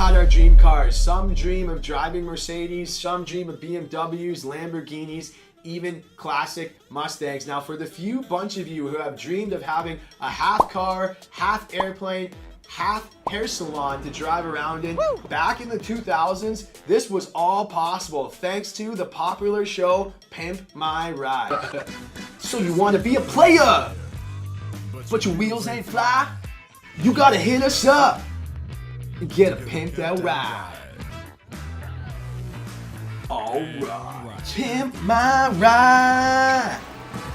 had our dream cars. Some dream of driving Mercedes, some dream of BMWs, Lamborghinis, even classic Mustangs. Now, for the few bunch of you who have dreamed of having a half car, half airplane, half hair salon to drive around in, back in the 2000s, this was all possible thanks to the popular show Pimp My Ride. So you want to be a player, but your wheels ain't fly? You gotta hit us up and get a pimped out ride. Alright, Pimp My Ride.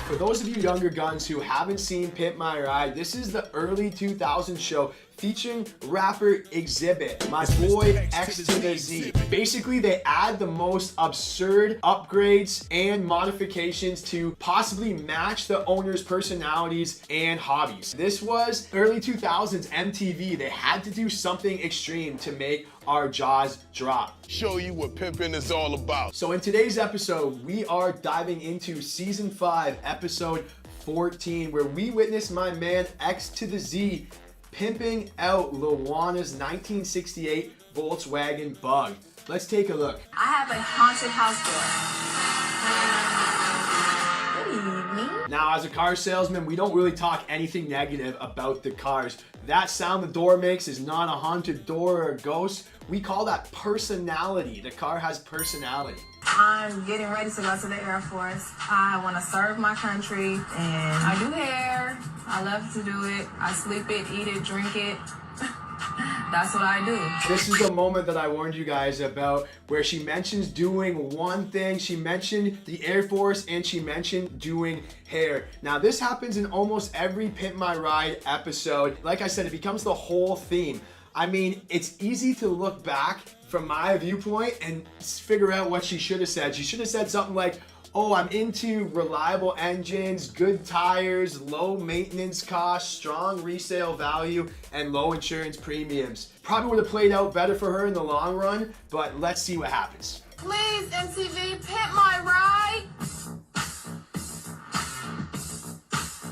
For those of you younger guns who haven't seen Pimp My Ride, this is the early 2000s show featuring rapper Xzibit, my boy X to the Z. Basically, they add the most absurd upgrades and modifications to possibly match the owner's personalities and hobbies. This was early 2000s MTV. They had to do something extreme to make our jaws drop. Show you what pimping is all about. So in today's episode, we are diving into season 5, episode 14, where we witness my man X to the Z pimping out Lana's 1968 Volkswagen Bug. Let's take a look. I have a haunted house door. Good evening. Now, as a car salesman, we don't really talk anything negative about the cars. That sound the door makes is not a haunted door or a ghost. We call that personality. The car has personality. I'm getting ready to go to the Air Force. I want to serve my country, and I do hair. I love to do it. I sleep it, eat it, drink it. That's what I do. This is the moment that I warned you guys about, where she mentions doing one thing. She mentioned the Air Force and she mentioned doing hair. Now, this happens in almost every Pimp My Ride episode. Like I said, it becomes the whole theme. I mean, it's easy to look back from my viewpoint and figure out what she should have said. She should have said something like, oh, I'm into reliable engines, good tires, low maintenance costs, strong resale value, and low insurance premiums. Probably would have played out better for her in the long run, but let's see what happens. Please, MTV, Pimp My Ride.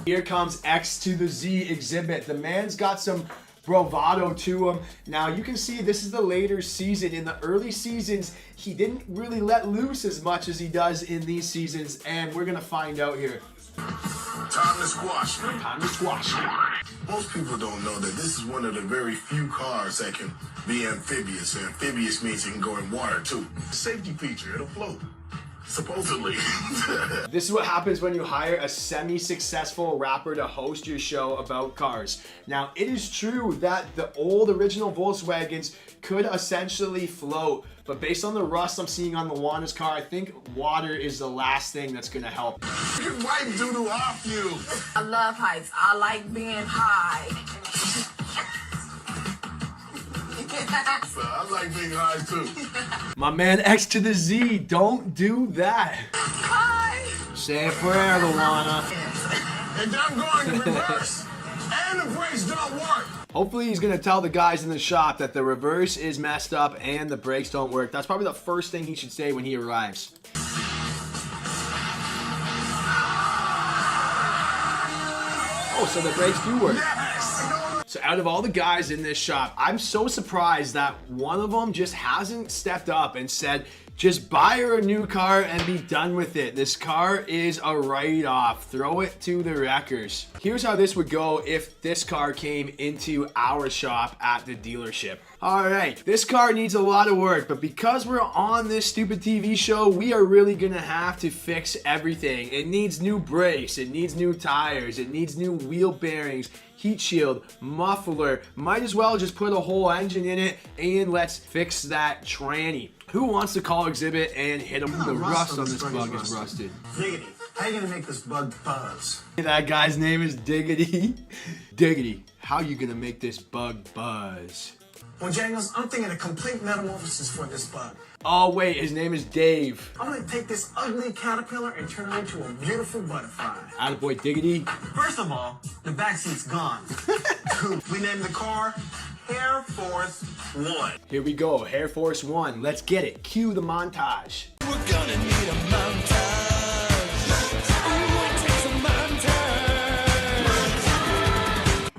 Here comes X to the Z Xzibit. The man's got some bravado to him. Now you can see this is the later season. In the early seasons, he didn't really let loose as much as he does in these seasons, and we're gonna find out here. Time to squash. Time to squash. Most people don't know that this is one of the very few cars that can be amphibious. Amphibious means it can go in water too. Safety feature, it'll float. Supposedly. This is what happens when you hire a semi-successful rapper to host your show about cars. Now, it is true that the old original Volkswagens could essentially float, but based on the rust I'm seeing on the Lana's car, I think water is the last thing that's gonna help. Wipe doodle off you. I love heights. I like being high. I like being high too. My man X to the Z, don't do that. Hi. Say a prayer, Lana. And I'm going to reverse. And the brakes don't work. Hopefully he's gonna tell the guys in the shop that the reverse is messed up and the brakes don't work. That's probably the first thing he should say when he arrives. Oh, so the brakes do work. So out of all the guys in this shop, I'm so surprised that one of them just hasn't stepped up and said, just buy her a new car and be done with it. This car is a write-off. Throw it to the wreckers. Here's how this would go if this car came into our shop at the dealership. All right, this car needs a lot of work, but because we're on this stupid TV show, we are really gonna have to fix everything. It needs new brakes, it needs new tires, it needs new wheel bearings, heat shield, muffler. Might as well just put a whole engine in it and let's fix that tranny. Who wants to call Xzibit and hit him? The rust on this bug is rusted. Diggity, how you gonna make this bug buzz? That guy's name is Diggity. Diggity, how you gonna make this bug buzz? Well, Jangles, I'm thinking a complete metamorphosis for this bug. Oh wait, his name is Dave. I'm gonna take this ugly caterpillar and turn it into a beautiful butterfly. Attaboy Diggity. First of all, the back seat's gone. We named the car Air Force One. Here we go, Air Force One. Let's get it. Cue the montage. We're gonna need a montage. Ooh, it takes a montage.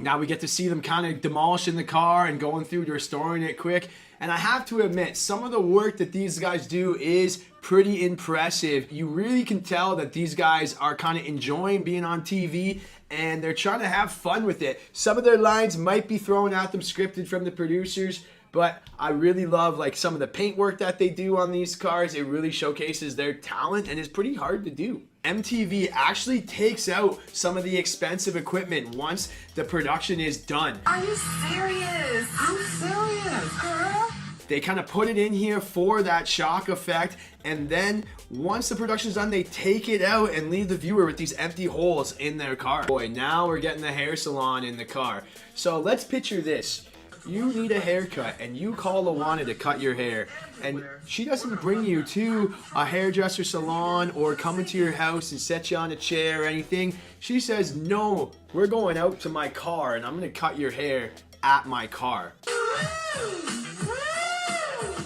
Now we get to see them kind of demolishing the car and going through to restoring it quick. And I have to admit, some of the work that these guys do is pretty impressive. You really can tell that these guys are kind of enjoying being on TV and they're trying to have fun with it. Some of their lines might be thrown at them scripted from the producers, but I really love like some of the paint work that they do on these cars. It really showcases their talent and is pretty hard to do. MTV actually takes out some of the expensive equipment once the production is done. Are you serious? I'm serious, girl. They kind of put it in here for that shock effect, and then once the production's done, they take it out and leave the viewer with these empty holes in their car. Boy, now we're getting the hair salon in the car. So let's picture this. You need a haircut and you call Lana to cut your hair, and she doesn't bring you to a hairdresser salon or come into your house and set you on a chair or anything. She says, no, we're going out to my car and I'm gonna cut your hair at my car.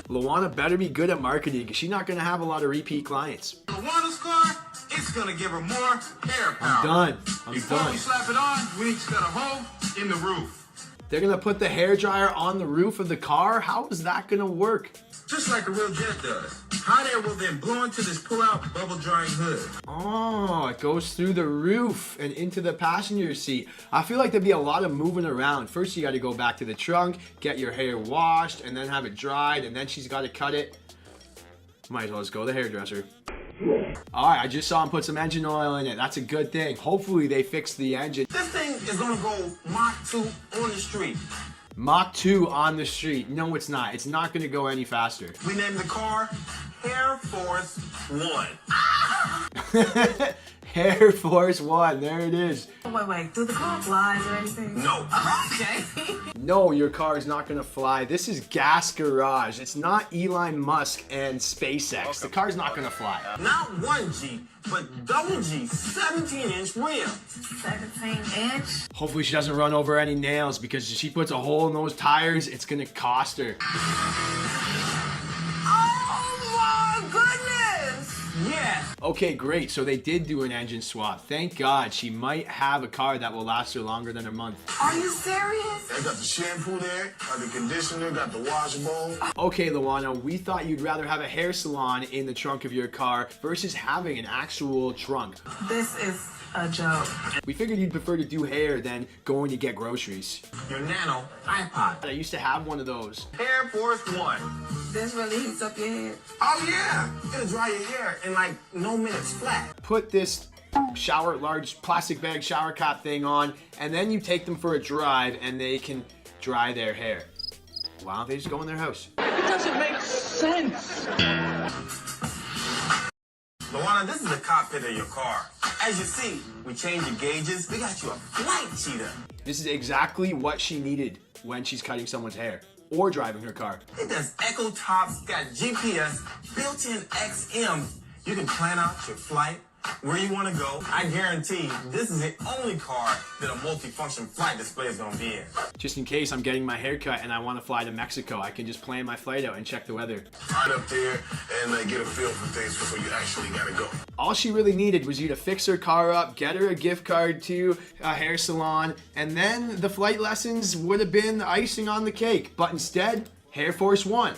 Lana better be good at marketing because she's not gonna have a lot of repeat clients. Lana's car, it's gonna give her more hair power. I'm done. Before we slap it on, we need to cut a hole in the roof. They're gonna put the hairdryer on the roof of the car? How is that gonna work? Just like a real jet does. Hot air will then blow into this pull-out bubble drying hood. Oh, it goes through the roof and into the passenger seat. I feel like there'd be a lot of moving around. First, you gotta go back to the trunk, get your hair washed, and then have it dried, and then she's gotta cut it. Might as well just go to the hairdresser. Alright, I just saw him put some engine oil in it. That's a good thing. Hopefully they fix the engine. This thing is gonna go Mach 2 on the street. Mach 2 on the street. No, it's not. It's not gonna go any faster. We named the car Air Force One. Air Force One, there it is. Wait, do the car flies or anything? No. Okay. No, your car is not gonna fly. This is Gas Garage. It's not Elon Musk and SpaceX. The car's not gonna fly. Not 1G, but double G 17-inch rim. 17-inch. Hopefully she doesn't run over any nails because if she puts a hole in those tires, it's gonna cost her. Oh my goodness! Yes. Okay, great. So they did do an engine swap. Thank God. She might have a car that will last her longer than a month. Are you serious? They got the shampoo there, got the conditioner, got the wash bowl. Okay, Lana, we thought you'd rather have a hair salon in the trunk of your car versus having an actual trunk. This is a joke. We figured you'd prefer to do hair than going to get groceries. Your nano iPod. I used to have one of those. Air Force One. This really heats up your head. Oh yeah. It'll dry your hair in like no minutes flat. Put this large plastic bag shower cap thing on, and then you take them for a drive and they can dry their hair. Why don't they just go in their house? It doesn't make sense. Lana, this is the cockpit of your car. As you see, we changed the gauges. We got you a flight cheetah. This is exactly what she needed when she's cutting someone's hair or driving her car. It does echo tops, got GPS, built-in XM. You can plan out your flight, where you want to go. I guarantee this is the only car that a multifunction flight display is going to be in. Just in case I'm getting my hair cut and I want to fly to Mexico, I can just plan my flight out and check the weather. Right up there and get a feel for things before you actually gotta go. All she really needed was you to fix her car up, get her a gift card to a hair salon, and then the flight lessons would have been the icing on the cake. But instead, Air Force One.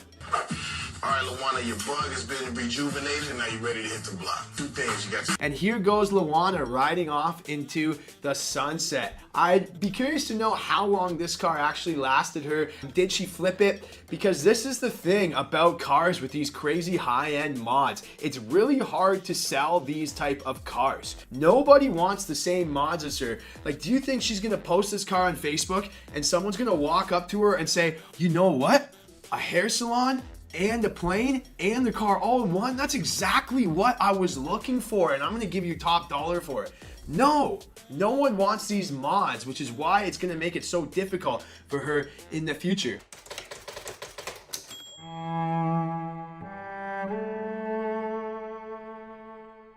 All right, Lana, your bug has been rejuvenated and now you're ready to hit the block. Two things you got to... And here goes Lana riding off into the sunset. I'd be curious to know how long this car actually lasted her. Did she flip it? Because this is the thing about cars with these crazy high-end mods. It's really hard to sell these type of cars. Nobody wants the same mods as her. Like, do you think she's gonna post this car on Facebook and someone's gonna walk up to her and say, you know what? A hair salon? And a plane and the car all in one? That's exactly what I was looking for, and I'm gonna give you top dollar for it. No, no one wants these mods, which is why it's gonna make it so difficult for her in the future.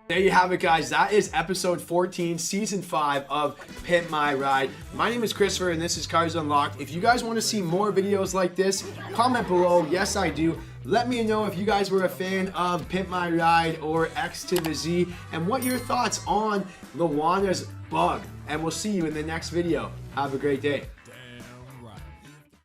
There you have it, guys. That is episode 14, season 5 of Pimp My Ride. My name is Christopher, and this is Cars Unlocked. If you guys want to see more videos like this, comment below. Yes, I do. Let me know if you guys were a fan of Pimp My Ride or X to the Z, and what your thoughts on Lana's Bug. and we'll see you in the next video. Have a great day.